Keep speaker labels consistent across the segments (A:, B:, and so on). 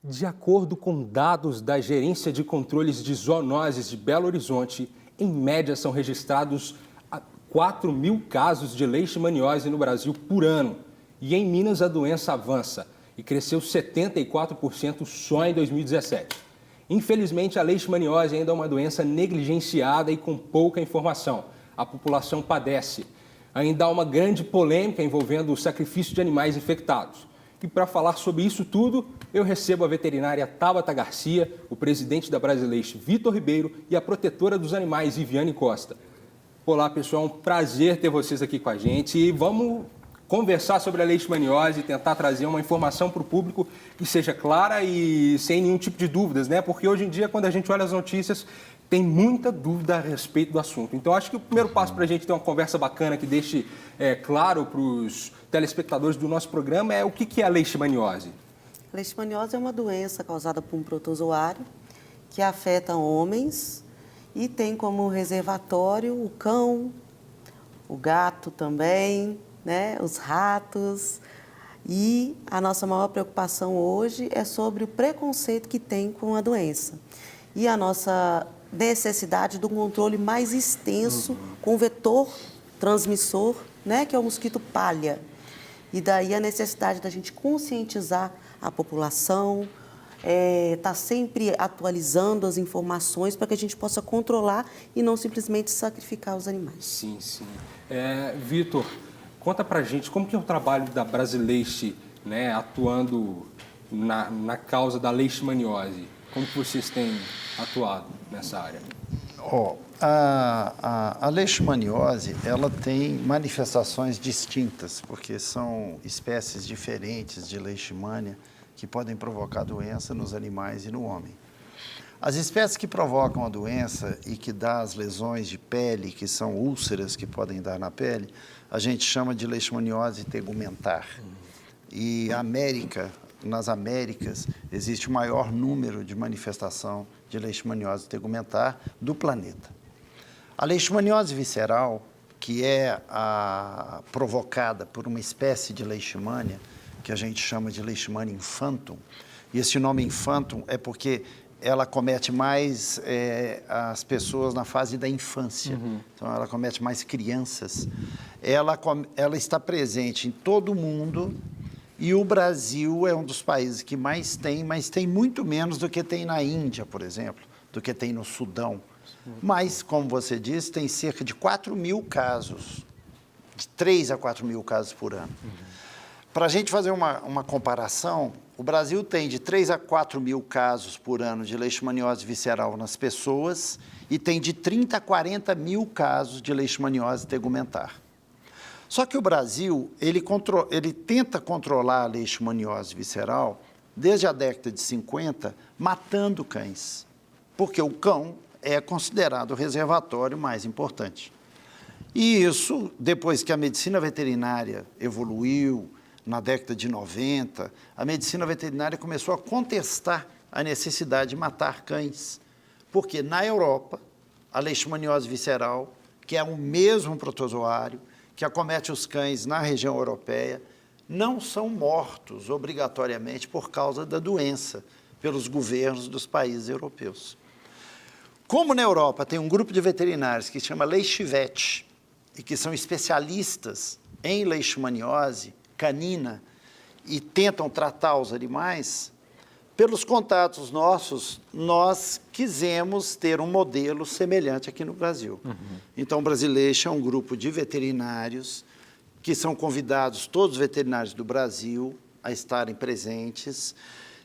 A: De acordo com dados da Gerência de Controles de Zoonoses de Belo Horizonte, em média são registrados 4.000 casos de leishmaniose no Brasil por ano. E em Minas a doença avança e cresceu 74% só em 2017. Infelizmente, a leishmaniose ainda é uma doença negligenciada e com pouca informação. A população padece. Ainda há uma grande polêmica envolvendo o sacrifício de animais infectados. E para falar sobre isso tudo, eu recebo a veterinária Tabata Garcia, o presidente da Brasileixe, Vitor Ribeiro, e a protetora dos animais, Viviane Costa. Olá, pessoal, é um prazer ter vocês aqui com a gente e vamos conversar sobre a leishmaniose e tentar trazer uma informação para o público que seja clara e sem nenhum tipo de dúvidas, né? Porque hoje em dia, quando a gente olha as notícias, tem muita dúvida a respeito do assunto. Então, acho que o primeiro passo para a gente ter uma conversa bacana que deixe claro para os telespectadores do nosso programa é o que é a leishmaniose.
B: A leishmaniose é uma doença causada por um protozoário que afeta homens e tem como reservatório o cão, o gato também, né, os ratos. E a nossa maior preocupação hoje é sobre o preconceito que tem com a doença. E a nossa necessidade de um controle mais extenso com o vetor transmissor, né, que é o mosquito palha. E daí a necessidade da gente conscientizar a população, tá sempre atualizando as informações para que a gente possa controlar e não simplesmente sacrificar os animais.
A: Sim, sim. Vitor, conta pra gente como que é o trabalho da Brasileixe, né, atuando na causa da leishmaniose. Como que vocês têm atuado nessa área?
C: A leishmaniose, ela tem manifestações distintas, porque são espécies diferentes de leishmania que podem provocar doença nos animais e no homem. As espécies que provocam a doença e que dão as lesões de pele, que são úlceras que podem dar na pele, a gente chama de leishmaniose tegumentar. E nas Américas, existe o maior número de manifestação de leishmaniose tegumentar do planeta. A leishmaniose visceral, que é provocada por uma espécie de leishmania, que a gente chama de leishmania infantum, e esse nome infantum é porque ela comete mais as pessoas na fase da infância. Então, ela comete mais crianças. Ela está presente em todo o mundo e o Brasil é um dos países que mais tem, mas tem muito menos do que tem na Índia, por exemplo, do que tem no Sudão. Mas, como você disse, tem cerca de 4.000 casos, de 3 a 4.000 casos por ano. Para a gente fazer uma comparação, o Brasil tem de 3 a 4.000 casos por ano de leishmaniose visceral nas pessoas e tem de 30 a 40.000 casos de leishmaniose tegumentar. Só que o Brasil, ele tenta controlar a leishmaniose visceral desde a década de 50, matando cães, porque o cão é considerado o reservatório mais importante. E isso, depois que a medicina veterinária evoluiu, na década de 90, a medicina veterinária começou a contestar a necessidade de matar cães, porque na Europa, a leishmaniose visceral, que é o mesmo protozoário que acomete os cães na região europeia, não são mortos obrigatoriamente por causa da doença pelos governos dos países europeus. Como na Europa tem um grupo de veterinários que se chama Leishvet e que são especialistas em leishmaniose canina e tentam tratar os animais, pelos contatos nossos, nós quisemos ter um modelo semelhante aqui no Brasil. Então, o Brasileixe é um grupo de veterinários que são convidados, todos os veterinários do Brasil, a estarem presentes,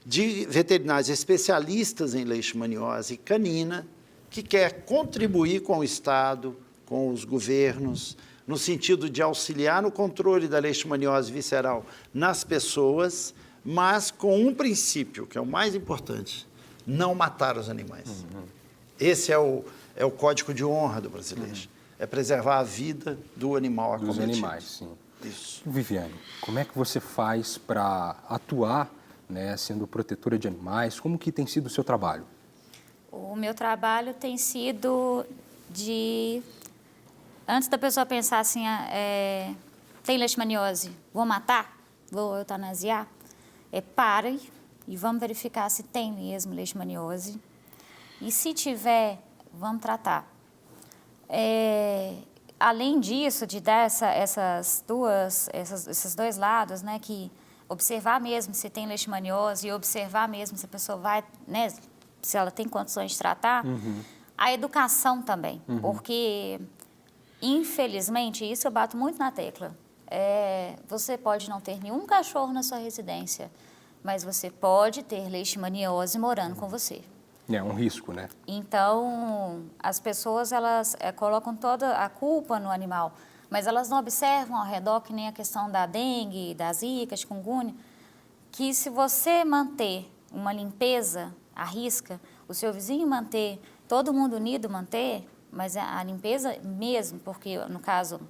C: de veterinários especialistas em leishmaniose canina, que quer contribuir com o Estado, com os governos, no sentido de auxiliar no controle da leishmaniose visceral nas pessoas, mas com um princípio, que é o mais importante, não matar os animais. Esse é o código de honra do brasileiro. É preservar a vida do animal acometido.
A: Dos animais, sim.
C: Isso.
A: Viviane, como é que você faz para atuar, né, sendo protetora de animais? Como que tem sido o seu trabalho?
D: O meu trabalho tem sido de... Antes da pessoa pensar assim, tem leishmaniose, vou matar? Vou eutanasiar? Pare e vamos verificar se tem mesmo leishmaniose. E se tiver, vamos tratar. Além disso, de dar esses dois lados, né, que observar mesmo se tem leishmaniose e observar mesmo se a pessoa vai, né, se ela tem condições de tratar, a educação também, porque, infelizmente, isso eu bato muito na tecla, você pode não ter nenhum cachorro na sua residência, mas você pode ter leishmaniose morando com você.
A: É um risco, né?
D: Então, as pessoas, elas colocam toda a culpa no animal, mas elas não observam ao redor, que nem a questão da dengue, da zika, chikungunya, que se você manter uma limpeza à risca, o seu vizinho manter, todo mundo unido manter, mas a limpeza mesmo, porque, no caso,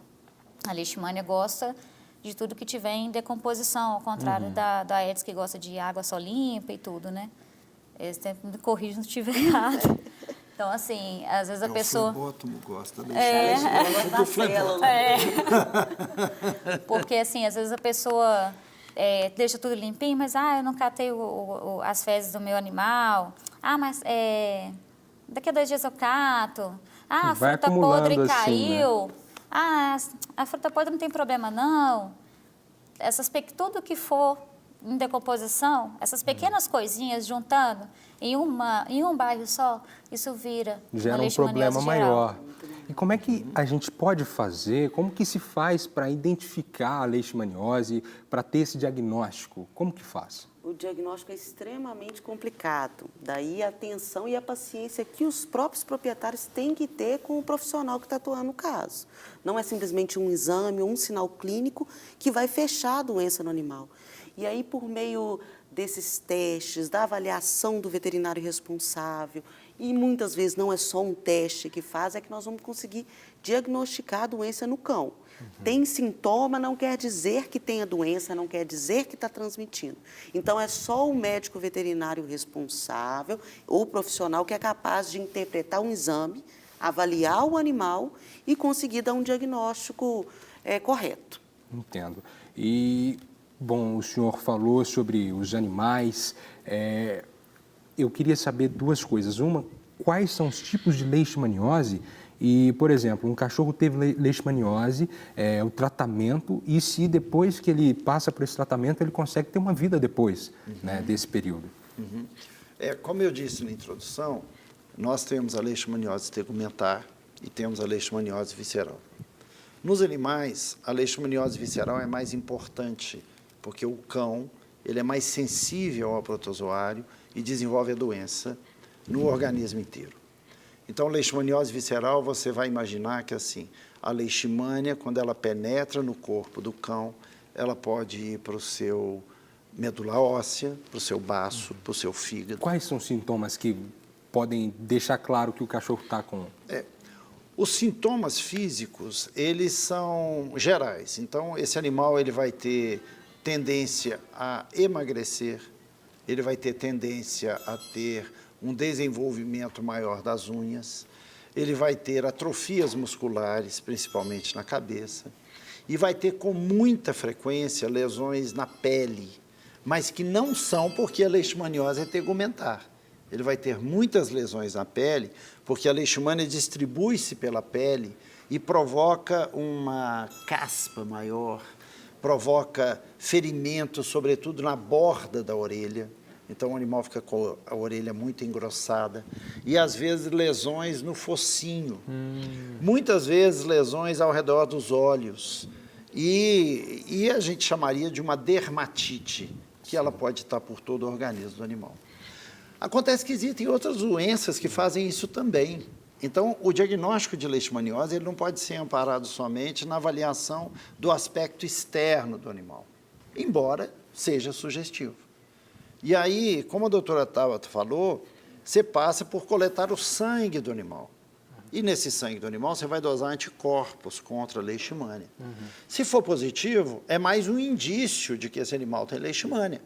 D: a leishmania gosta de tudo que tiver em decomposição, ao contrário da Aedes, que gosta de água só limpa e tudo, né? Eles sempre me corrigem se estiver errado. Então, assim, às vezes a pessoa...
C: O flebótomo gosta da leishmania.
D: Porque, assim, às vezes a pessoa deixa tudo limpinho, mas, eu não catei as fezes do meu animal. Mas daqui a 2 dias eu cato. A
A: Vai
D: fruta
A: acumulando
D: podre
A: assim,
D: caiu.
A: né?
D: A fruta podre não tem problema, não. Tudo que for em decomposição, essas pequenas coisinhas juntando em um bairro só, isso vira
A: Gera
D: uma
A: um
D: leishmaniose
A: problema
D: geral.
A: maior. E como é que a gente pode fazer, como que se faz para identificar a leishmaniose, para ter esse diagnóstico? Como que faz?
B: O diagnóstico é extremamente complicado. Daí a atenção e a paciência que os próprios proprietários têm que ter com o profissional que está atuando no caso. Não é simplesmente um exame ou um sinal clínico que vai fechar a doença no animal. E aí, por meio desses testes, da avaliação do veterinário responsável, e muitas vezes não é só um teste que faz, é que nós vamos conseguir diagnosticar a doença no cão. Tem sintoma, não quer dizer que tem a doença, não quer dizer que está transmitindo. Então, é só o médico veterinário responsável ou profissional que é capaz de interpretar um exame, avaliar o animal e conseguir dar um diagnóstico correto.
A: Entendo. E, bom, o senhor falou sobre os animais. Eu queria saber 2 coisas. Uma, quais são os tipos de leishmaniose? E, por exemplo, um cachorro teve leishmaniose, o tratamento, e se depois que ele passa por esse tratamento, ele consegue ter uma vida depois, né, desse período.
C: Como eu disse na introdução, nós temos a leishmaniose tegumentar e temos a leishmaniose visceral. Nos animais, a leishmaniose visceral é mais importante, porque o cão ele é mais sensível ao protozoário e desenvolve a doença no organismo inteiro. Então, leishmaniose visceral, você vai imaginar que, assim, a leishmania, quando ela penetra no corpo do cão, ela pode ir para o seu medula óssea, para o seu baço, para o seu fígado.
A: Quais são os sintomas que podem deixar claro que o cachorro está com...
C: Os sintomas físicos, eles são gerais. Então, esse animal ele vai ter tendência a emagrecer, ele vai ter tendência a ter um desenvolvimento maior das unhas, ele vai ter atrofias musculares, principalmente na cabeça, e vai ter com muita frequência lesões na pele, mas que não são porque a leishmaniose é tegumentar. Ele vai ter muitas lesões na pele, porque a leishmania distribui-se pela pele e provoca uma caspa maior, provoca ferimentos, sobretudo na borda da orelha. Então, o animal fica com a orelha muito engrossada. E, às vezes, lesões no focinho. Muitas vezes, lesões ao redor dos olhos. E a gente chamaria de uma dermatite, que ela pode estar por todo o organismo do animal. Acontece que existem outras doenças que fazem isso também. Então, o diagnóstico de leishmaniose ele não pode ser amparado somente na avaliação do aspecto externo do animal, embora seja sugestivo. E aí, como a doutora Tabata falou, você passa por coletar o sangue do animal. E nesse sangue do animal, você vai dosar anticorpos contra a leishmania. Se for positivo, é mais um indício de que esse animal tem leishmania.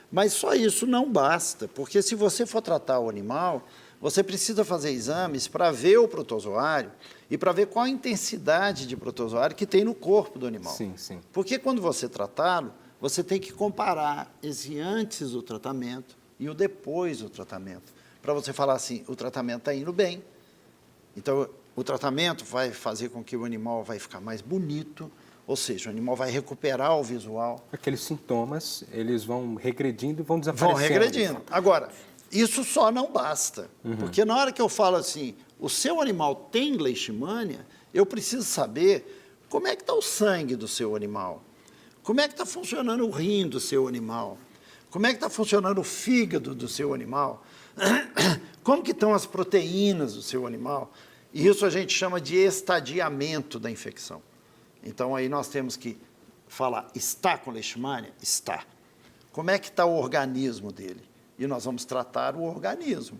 C: Mas só isso não basta, porque se você for tratar o animal, você precisa fazer exames para ver o protozoário e para ver qual a intensidade de protozoário que tem no corpo do animal.
A: Sim, sim.
C: Porque quando você tratá-lo, você tem que comparar esse antes do tratamento e o depois do tratamento. Para você falar assim, o tratamento está indo bem. Então, o tratamento vai fazer com que o animal vai ficar mais bonito, ou seja, o animal vai recuperar o visual.
A: Aqueles sintomas, eles vão regredindo e vão desaparecendo.
C: Vão regredindo. Agora, isso só não basta, porque na hora que eu falo assim, o seu animal tem leishmania, eu preciso saber como é que está o sangue do seu animal, como é que está funcionando o rim do seu animal, como é que está funcionando o fígado do seu animal, como que estão as proteínas do seu animal. E isso a gente chama de estadiamento da infecção. Então, aí nós temos que falar, está com leishmania? Está. Como é que está o organismo dele? E nós vamos tratar o organismo.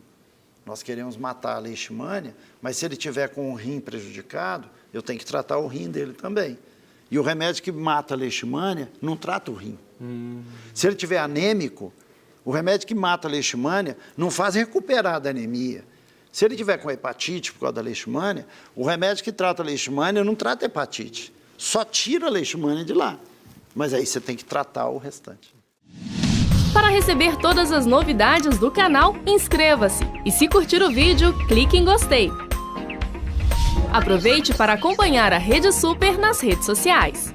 C: Nós queremos matar a leishmania, mas se ele tiver com o rim prejudicado, eu tenho que tratar o rim dele também. E o remédio que mata a leishmania não trata o rim. Se ele tiver anêmico, o remédio que mata a leishmania não faz recuperar da anemia. Se ele tiver com hepatite por causa da leishmania, o remédio que trata a leishmania não trata a hepatite. Só tira a leishmania de lá. Mas aí você tem que tratar o restante.
E: Para receber todas as novidades do canal, inscreva-se. E se curtir o vídeo, clique em gostei. Aproveite para acompanhar a Rede Super nas redes sociais.